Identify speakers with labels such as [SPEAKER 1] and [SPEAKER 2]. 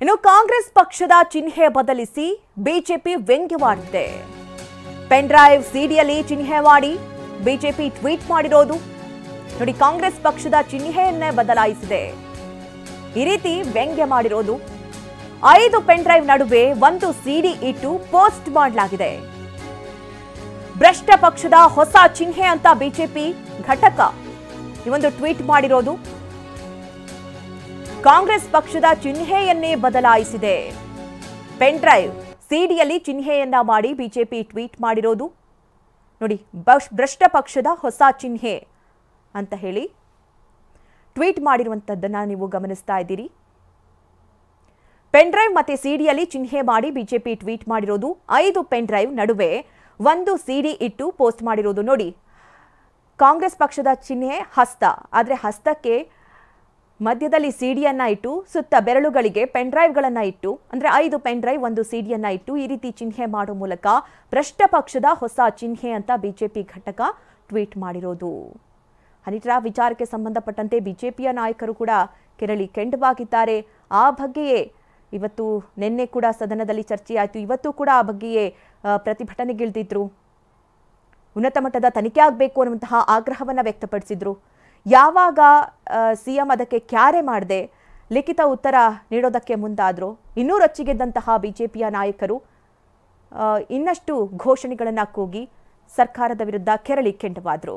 [SPEAKER 1] ಇನ್ನು ಕಾಂಗ್ರೆಸ್ ಪಕ್ಷದ ಚಿಹ್ನೆ ಬದಲಿಸಿ ಬಿಜೆಪಿ ವ್ಯಂಗ್ಯವಾಡಿದೆ. ಪೆನ್ ಡ್ರೈವ್ ಸಿಡಿಯಲ್ಲಿ ಚಿಹ್ನೆ ಮಾಡಿ ಬಿಜೆಪಿ ಟ್ವೀಟ್ ಮಾಡಿರೋದು ನೋಡಿ. ಕಾಂಗ್ರೆಸ್ ಪಕ್ಷದ ಚಿಹ್ನೆಯನ್ನೇ ಬದಲಾಯಿಸಿದೆ. ಈ ರೀತಿ ವ್ಯಂಗ್ಯ ಮಾಡಿರೋದು. 5 ಪೆನ್ ಡ್ರೈವ್ ನಡುವೆ 1 ಸಿಡಿ ಇಟ್ಟು ಪೋಸ್ಟ್ ಮಾಡಲಾಗಿದೆ. ಭ್ರಷ್ಟ ಪಕ್ಷದ ಹೊಸ ಚಿಹ್ನೆ ಅಂತ ಬಿಜೆಪಿ ಘಟಕ ಈ ಒಂದು ಟ್ವೀಟ್ ಮಾಡಿರೋದು. ಕಾಂಗ್ರೆಸ್ ಪಕ್ಷದ ಚಿಹ್ನೆಯನ್ನೇ ಬದಲಾಯಿಸಿದೆ. ಪೆನ್ ಡ್ರೈವ್ ಸಿಡಿಯಲ್ಲಿ ಚಿಹ್ನೆಯನ್ನ ಮಾಡಿ ಬಿಜೆಪಿ ಟ್ವೀಟ್ ಮಾಡಿರೋದು ನೋಡಿ. ಭ್ರಷ್ಟ ಪಕ್ಷದ ಹೊಸ ಚಿಹ್ನೆ ಅಂತ ಹೇಳಿ ಟ್ವೀಟ್ ಮಾಡಿರುವಂತದ್ದನ್ನ ನೀವು ಗಮನಿಸ್ತಾ ಇದ್ದೀರಿ. ಪೆನ್ ಡ್ರೈವ್ ಮತ್ತೆ ಸಿಡಿಯಲ್ಲಿ ಚಿಹ್ನೆ ಮಾಡಿ ಬಿಜೆಪಿ ಟ್ವೀಟ್ ಮಾಡಿರೋದು. 5 ಪೆನ್ ಡ್ರೈವ್ ನಡುವೆ 1 ಸಿಡಿ ಇಟ್ಟು ಪೋಸ್ಟ್ ಮಾಡಿರೋದು ನೋಡಿ. ಕಾಂಗ್ರೆಸ್ ಪಕ್ಷದ ಚಿಹ್ನೆ ಹಸ್ತ, ಆದರೆ ಹಸ್ತಕ್ಕೆ ಮಧ್ಯದಲ್ಲಿ ಸಿಡಿಯನ್ನ ಇಟ್ಟು ಸುತ್ತ ಬೆರಳುಗಳಿಗೆ ಪೆನ್ ಡ್ರೈವ್ಗಳನ್ನ ಇಟ್ಟು, ಅಂದ್ರೆ 5 ಪೆನ್ ಡ್ರೈವ್ 1 ಸಿಡಿಯನ್ನ ಇಟ್ಟು ಈ ರೀತಿ ಚಿಹ್ನೆ ಮಾಡುವ ಮೂಲಕ ಭ್ರಷ್ಟ ಪಕ್ಷದ ಹೊಸ ಚಿಹ್ನೆ ಅಂತ ಬಿಜೆಪಿ ಘಟಕ ಟ್ವೀಟ್ ಮಾಡಿರೋದು. ಹನಿ ಟ್ರ್ಯಾಪ್ ವಿಚಾರಕ್ಕೆ ಸಂಬಂಧಪಟ್ಟಂತೆ ಬಿಜೆಪಿಯ ನಾಯಕರು ಕೂಡ ಕೆರಳಿ ಕೆಂಡವಾಗಿದ್ದಾರೆ. ಆ ಬಗ್ಗೆಯೇ ಇವತ್ತು ನಿನ್ನೆ ಕೂಡ ಸದನದಲ್ಲಿ ಚರ್ಚೆಯಾಯಿತು. ಇವತ್ತು ಕೂಡ ಆ ಬಗ್ಗೆಯೇ ಪ್ರತಿಭಟನೆಗಿಳಿದಿದ್ರು. ಉನ್ನತ ಮಟ್ಟದ ತನಿಖೆ ಆಗಬೇಕು ಅನ್ನುವಂತಹ ಆಗ್ರಹವನ್ನು ವ್ಯಕ್ತಪಡಿಸಿದ್ರು. ಯಾವಾಗ ಸಿಎಂ ಅದಕ್ಕೆ ಕ್ಯಾರೆ ಮಾಡದೆ ಲಿಖಿತ ಉತ್ತರ ನೀಡೋದಕ್ಕೆ ಮುಂದಾದ್ರು, ಇನ್ನೂ ರೊಚ್ಚಿಗೆದ್ದಂತಹ ಬಿಜೆಪಿಯ ನಾಯಕರು ಇನ್ನಷ್ಟು ಘೋಷಣೆಗಳನ್ನು ಕೂಗಿ ಸರ್ಕಾರದ ವಿರುದ್ಧ ಕೆರಳಿ ಕೆಂಡವಾದ್ರು.